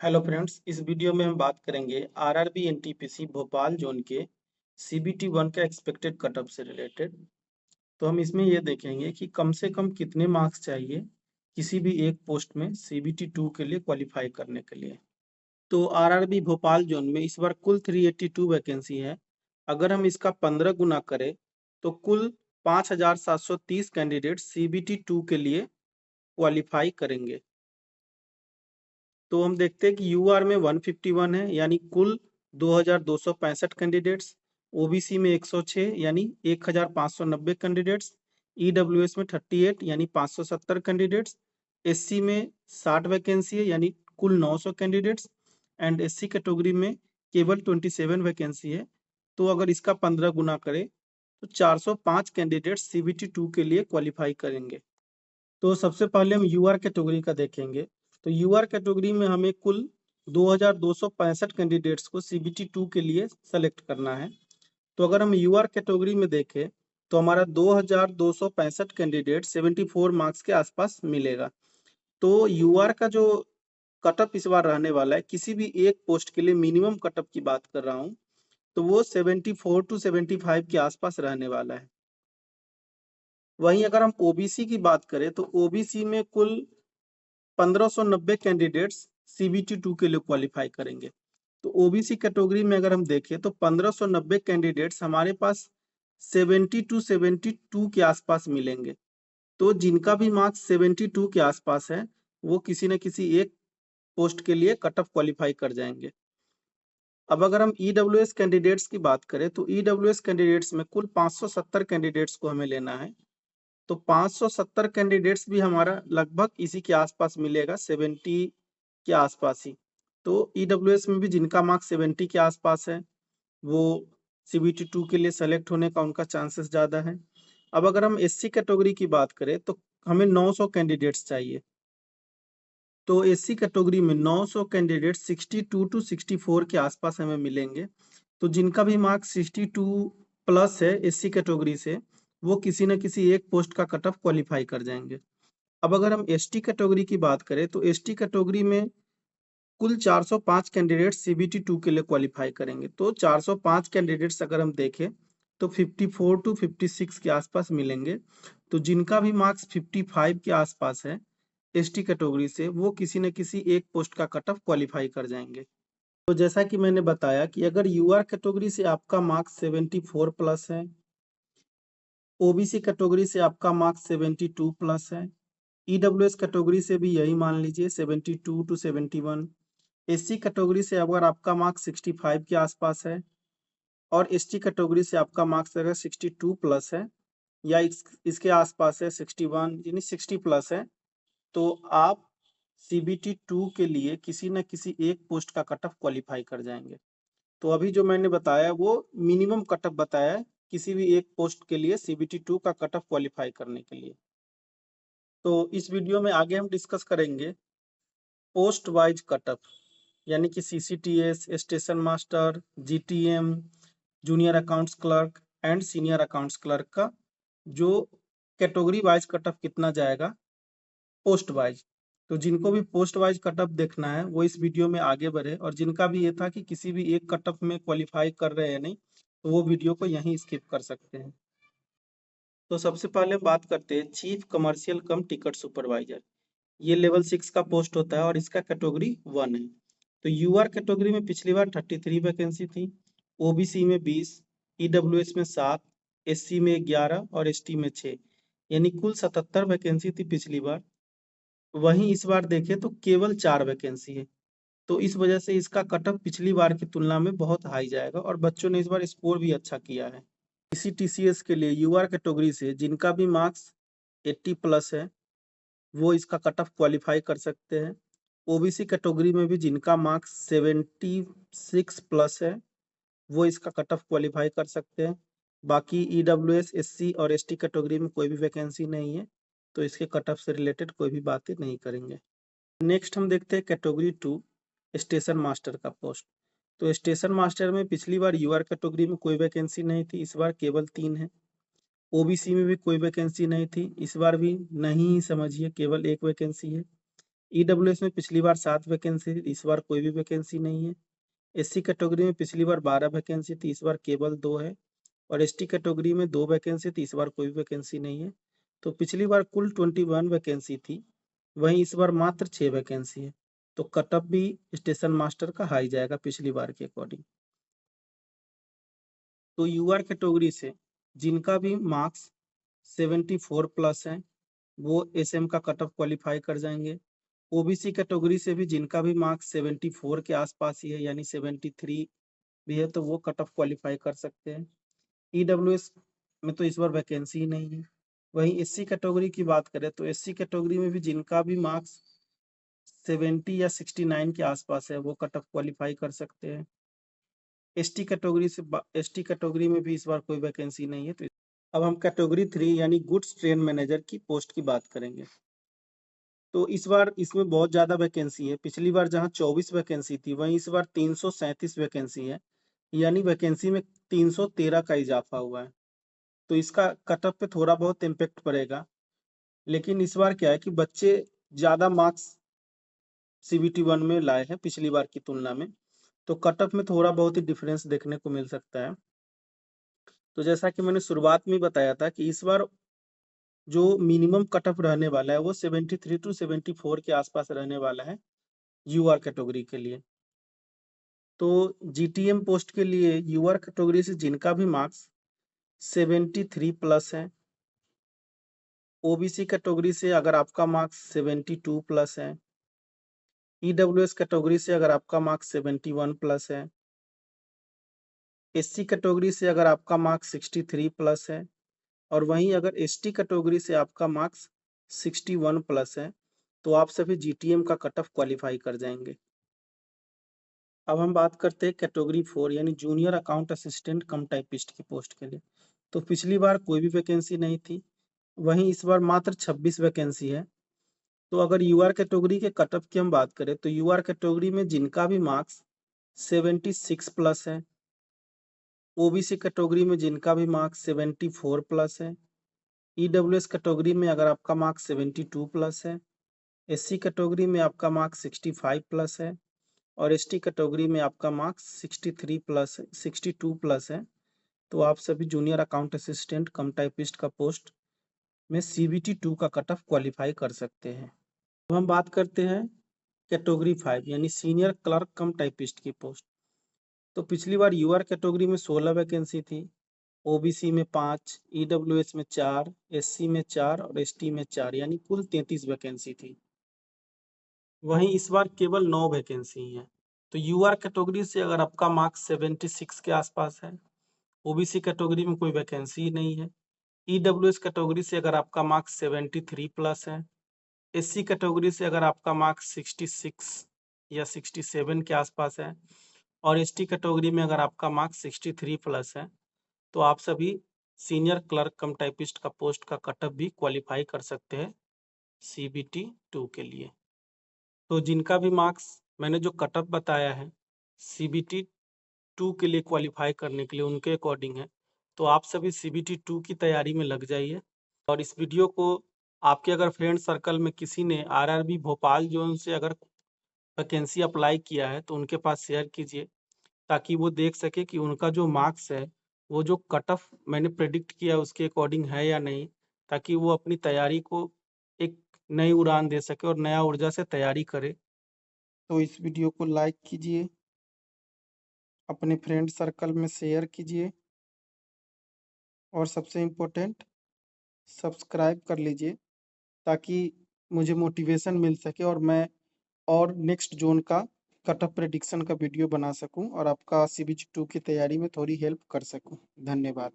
Hello friends, इस video में हम बात करेंगे आरआरबी एनटीपीसी भोपाल जोन के सीबीटी 1 का एक्सपेक्टेड कट ऑफ से रिलेटेड। तो हम इसमें ये देखेंगे कि कम से कम कितने मार्क्स चाहिए किसी भी एक पोस्ट में सीबीटी 2 के लिए क्वालिफाई करने के लिए। तो आरआरबी भोपाल जोन में इस बार कुल 382 वैकेंसी है। अगर हम इसका 15 गुना करें तो कुल 5730 कैंडिडेट सीबीटी 2 के लिए क्वालिफाई करेंगे। तो हम देखते हैं कि यूआर में 151 है यानी कुल 2265 कैंडिडेट्स, ओबीसी में 106 यानी 1590 कैंडिडेट्स, ईडब्ल्यूएस में 38 यानी 570 कैंडिडेट्स, एससी में 60 वैकेंसी है यानी कुल 900 कैंडिडेट्स एंड एससी कैटेगरी में केवल 27 वैकेंसी है। तो अगर इसका 15 गुना करें तो 405 कैंडिडेट्स सीबीटी 2 के लिए क्वालिफाई करेंगे। तो सबसे पहले हम यूआर कैटेगरी का देखेंगे। तो यूआर कैटेगरी में हमें कुल 2265 कैंडिडेट्स को सीबीटी 2 के लिए सेलेक्ट करना है। तो अगर हम यूआर कैटेगरी में देखें तो हमारा 2265 कैंडिडेट 74 मार्क्स के आसपास मिलेगा। तो यूआर का जो कटअप इस बार रहने वाला है, किसी भी एक पोस्ट के लिए मिनिमम कटअप की बात कर रहा हूँ, तो वो 74 टू 75 के आसपास रहने वाला है। वहीं अगर हम ओबीसी की बात करें तो ओबीसी में कुल 1590 कैंडिडेट्स सीबीटी 2 के लिए क्वालिफाई करेंगे। तो ओबीसी कैटेगरी में अगर हम देखें तो 1590 कैंडिडेट्स हमारे पास 70 टू 72 के आसपास मिलेंगे। तो जिनका भी मार्क्स 72 के आसपास है वो किसी न किसी एक पोस्ट के लिए कट ऑफ क्वालिफाई कर जाएंगे। अब अगर हम ईडब्ल्यूएस कैंडिडेट्स की बात करें तो ईडब्ल्यूएस कैंडिडेट्स में कुल 570 कैंडिडेट्स को हमें लेना है। तो 570 कैंडिडेट्स भी हमारा लगभग इसी के आसपास मिलेगा, 70 के आसपास ही। तो ईडब्ल्यूएस में भी जिनका मार्क्स 70 के आसपास है वो सीबीटी 2 के लिए सेलेक्ट होने का उनका चांसेस ज़्यादा है। अब अगर हम एससी कैटेगरी की बात करें तो हमें 900 कैंडिडेट्स चाहिए। तो एससी कैटेगरी में 900 कैंडिडेट 62 टू 64 के आसपास हमें मिलेंगे। तो जिनका भी मार्क्स 62 प्लस है एससी कैटेगरी से वो किसी न किसी एक पोस्ट का कट ऑफ क्वालिफाई कर जाएंगे। अब अगर हम एसटी कैटेगरी की बात करें तो एसटी कैटेगरी में कुल 405 कैंडिडेट सीबीटी 2 के लिए क्वालिफाई करेंगे। तो 405 कैंडिडेट्स अगर हम देखें तो 54 टू 56 के आसपास मिलेंगे। तो जिनका भी मार्क्स 55 के आसपास है एसटी कैटेगरी से वो किसी न किसी एक पोस्ट का कट ऑफ क्वालिफाई कर जाएंगे। तो जैसा कि मैंने बताया कि अगर यूआर कैटेगरी से आपका मार्क्स 74 प्लस है, ओबीसी कैटेगरी से आपका मार्क्स 72 प्लस है, ईडब्ल्यूएस कैटेगरी से भी यही मान लीजिए 72 टू 71, एससी कैटेगरी से अगर आपका मार्क्स 65 के आसपास है और एसटी कैटेगरी से आपका मार्क्स अगर 62 प्लस है या इसके आसपास है 61 यानी 60 प्लस है, तो आप सीबीटी 2 के लिए किसी न किसी एक पोस्ट का कट ऑफ क्वालिफाई कर जाएंगे। तो अभी जो मैंने बताया वो मिनिमम कट ऑफ बताया है किसी भी एक पोस्ट के लिए सीबीटी 2 का कट ऑफ क्वालिफाई करने के लिए। तो इस वीडियो में आगे हम डिस्कस करेंगे पोस्ट वाइज कट ऑफ, यानी कि CCTS, station master, GTM, junior accounts clerk and senior accounts clerk का जो कैटेगरी वाइज कट ऑफ कितना जाएगा पोस्ट वाइज। तो जिनको भी पोस्ट वाइज कट ऑफ देखना है वो इस वीडियो में आगे बढ़े, और जिनका भी ये था कि किसी भी एक कट ऑफ में क्वालिफाई कर रहे हैं नहीं, तो वो वीडियो को यहीं स्किप कर सकते हैं। तो सबसे पहले बात करते हैं चीफ कमर्शियल कम टिकट सुपरवाइजर। ये लेवल 6 का पोस्ट होता है और इसका कैटेगरी 1 है। तो यूआर कैटेगरी में पिछली बार 33 वैकेंसी थी, ओबीसी में 20, ईडब्ल्यूएस में 7, एससी में 11 और एसटी में 6, यानी कुल 77 वैकेंसी थी पिछली बार। वहीं इस बार देखें तो केवल 4 वैकेंसी है। तो इस वजह से इसका कटअप पिछली बार की तुलना में बहुत हाई जाएगा और बच्चों ने इस बार स्कोर भी अच्छा किया है। इसी टीसीएस के लिए यूआर कैटेगरी से जिनका भी मार्क्स 80 प्लस है वो इसका कट ऑफ क्वालिफाई कर सकते हैं। ओबीसी कैटेगरी में भी जिनका मार्क्स 76 प्लस है वो इसका कट ऑफ क्वालिफाई कर सकते हैं। बाकी ईडब्ल्यूएस, एससी और एसटी कैटेगरी में कोई भी वैकेंसी नहीं है, तो इसके कट ऑफ से रिलेटेड कोई भी बातें नहीं करेंगे। नेक्स्ट हम देखते हैं कैटेगरी 2 स्टेशन मास्टर का पोस्ट। तो स्टेशन मास्टर में पिछली बार यूआर कैटेगरी में कोई वैकेंसी नहीं थी, इस बार केवल 3 है। ओबीसी में भी कोई वैकेंसी नहीं थी, इस बार भी नहीं ही समझिए, केवल एक वैकेंसी है। ईडब्ल्यूएस में पिछली बार 7 वैकेंसी थी, इस बार कोई भी वैकेंसी नहीं है। एससी कैटेगरी में पिछली बार 12 वैकेंसी थी, इस बार केवल 2 है। और एसटी कैटेगरी में 2 वैकेंसी थी, इस बार कोई वैकेंसी नहीं है। तो पिछली बार कुल 21 वैकेंसी थी, वहीं इस बार मात्र 6 वैकेंसी है। तो कट ऑफ भी स्टेशन मास्टर का हाई जाएगा पिछली बार के अकॉर्डिंग। तो यूआर कैटेगरी से जिनका भी मार्क्स 74 प्लस है वो एसएम का कट ऑफ क्वालिफाई कर जाएंगे। ओबीसी कैटेगरी से भी जिनका भी मार्क्स 74 के आसपास ही है यानी 73 भी है तो वो कट ऑफ क्वालिफाई कर सकते हैं। ईडब्ल्यूएस में तो इस बार वैकेंसी ही नहीं है। वहीं एससी कैटेगरी की बात करें तो एससी कैटेगरी में भी जिनका भी मार्क्स 70 या 69 के आसपास है वो कट ऑफ क्वालिफाई कर सकते हैं। एसटी कैटेगरी में भी इस बार कोई वैकेंसी नहीं है। तो अब हम कैटेगरी 3 यानी गुड्स ट्रेन मैनेजर की पोस्ट की बात करेंगे। तो इस बार इसमें बहुत ज्यादा वैकेंसी है। पिछली बार जहां 24 वैकेंसी थी वहीं इस बार 337 वैकेंसी है, यानी वैकेंसी में 313 का इजाफा हुआ है। तो इसका कट ऑफ पे थोड़ा बहुत इम्पेक्ट पड़ेगा। लेकिन इस बार क्या है कि बच्चे ज्यादा मार्क्स सीबीटी 1 में लाए हैं पिछली बार की तुलना में, तो कट ऑफ में थोड़ा बहुत ही डिफरेंस देखने को मिल सकता है। तो जैसा कि मैंने शुरुआत में बताया था कि इस बार जो मिनिमम कट ऑफ रहने वाला है वो 73 टू 74 के आसपास रहने वाला है यूआर कैटेगरी के लिए। तो जीटीएम पोस्ट के लिए यूआर कैटेगरी से जिनका भी मार्क्स 73 प्लस है, ओबीसी कैटेगरी से अगर आपका मार्क्स 72 प्लस है, ईडब्ल्यूएस कैटेगरी से अगर आपका मार्क्स 71 प्लस है, एससी कैटेगरी से अगर आपका मार्क्स 63 प्लस है और वहीं अगर एसटी कैटेगरी से आपका मार्क्स 61 प्लस है तो आप सभी जीटीएम का कट ऑफ क्वालिफाई कर जाएंगे। अब हम बात करते हैं कैटेगरी 4 यानी जूनियर अकाउंट असिस्टेंट कम टाइपिस्ट की पोस्ट के लिए। तो पिछली बार कोई भी वैकेंसी नहीं थी, वहीं इस बार मात्र 26 वैकेंसी है। तो अगर यूआर कैटेगरी के कट ऑफ की हम बात करें तो यूआर कैटेगरी में जिनका भी मार्क्स 76 प्लस है, ओबीसी कैटेगरी में जिनका भी मार्क्स 74 प्लस है, ईडब्ल्यूएस कैटेगरी में अगर आपका मार्क्स 72 प्लस है, एससी कैटेगरी में आपका मार्क्स 65 प्लस है और एसटी कैटेगरी में आपका मार्क्स 63 प्लस 62 प्लस है, तो आप सभी जूनियर अकाउंट असिस्टेंट कम टाइपिस्ट का पोस्ट में सीबीटी 2 का कट ऑफ क्वालिफाई कर सकते हैं। अब हम बात करते हैं कैटेगरी 5 यानी सीनियर क्लर्क कम टाइपिस्ट की पोस्ट। तो पिछली बार यूआर कैटेगरी में 16 वैकेंसी थी, ओबीसी में 5, ईडब्ल्यूएस में 4, एससी में 4 और एसटी में 4 यानी कुल 33 वैकेंसी थी। वहीं इस बार केवल 9 वैकेंसी है। तो यूआर कैटेगरी से अगर आपका मार्क्स 76 के आसपास है, ओबीसी कैटेगरी में कोई वैकेंसी नहीं है, ईडब्ल्यूएस कैटेगरी से अगर आपका मार्क्स 73 प्लस है, एससी कैटेगरी से अगर आपका मार्क्स 66 या 67 के आसपास है और एसटी कैटेगरी में अगर आपका मार्क्स 63 प्लस है तो आप सभी सीनियर क्लर्क कम टाइपिस्ट का पोस्ट का कट ऑफ भी क्वालिफाई कर सकते हैं सीबीटी 2 के लिए। तो जिनका भी मार्क्स मैंने जो कट ऑफ बताया है सीबीटी 2 के लिए क्वालिफाई करने के लिए उनके अकॉर्डिंग है, तो आप सभी सीबीटी 2 की तैयारी में लग जाइए। और इस वीडियो को आपके अगर फ्रेंड सर्कल में किसी ने आरआरबी भोपाल जोन से अगर वैकेंसी अप्लाई किया है तो उनके पास शेयर कीजिए ताकि वो देख सके कि उनका जो मार्क्स है वो जो कट ऑफ मैंने प्रेडिक्ट किया उसके अकॉर्डिंग है या नहीं, ताकि वो अपनी तैयारी को एक नई उड़ान दे सके और नया ऊर्जा से तैयारी करे। तो इस वीडियो को लाइक कीजिए, अपने फ्रेंड सर्कल में शेयर कीजिए और सबसे इम्पोर्टेंट सब्सक्राइब कर लीजिए ताकि मुझे मोटिवेशन मिल सके और मैं और नेक्स्ट जोन का कट ऑफ प्रेडिक्शन का वीडियो बना सकूं और आपका सीबीटी 2 की तैयारी में थोड़ी हेल्प कर सकूं। धन्यवाद।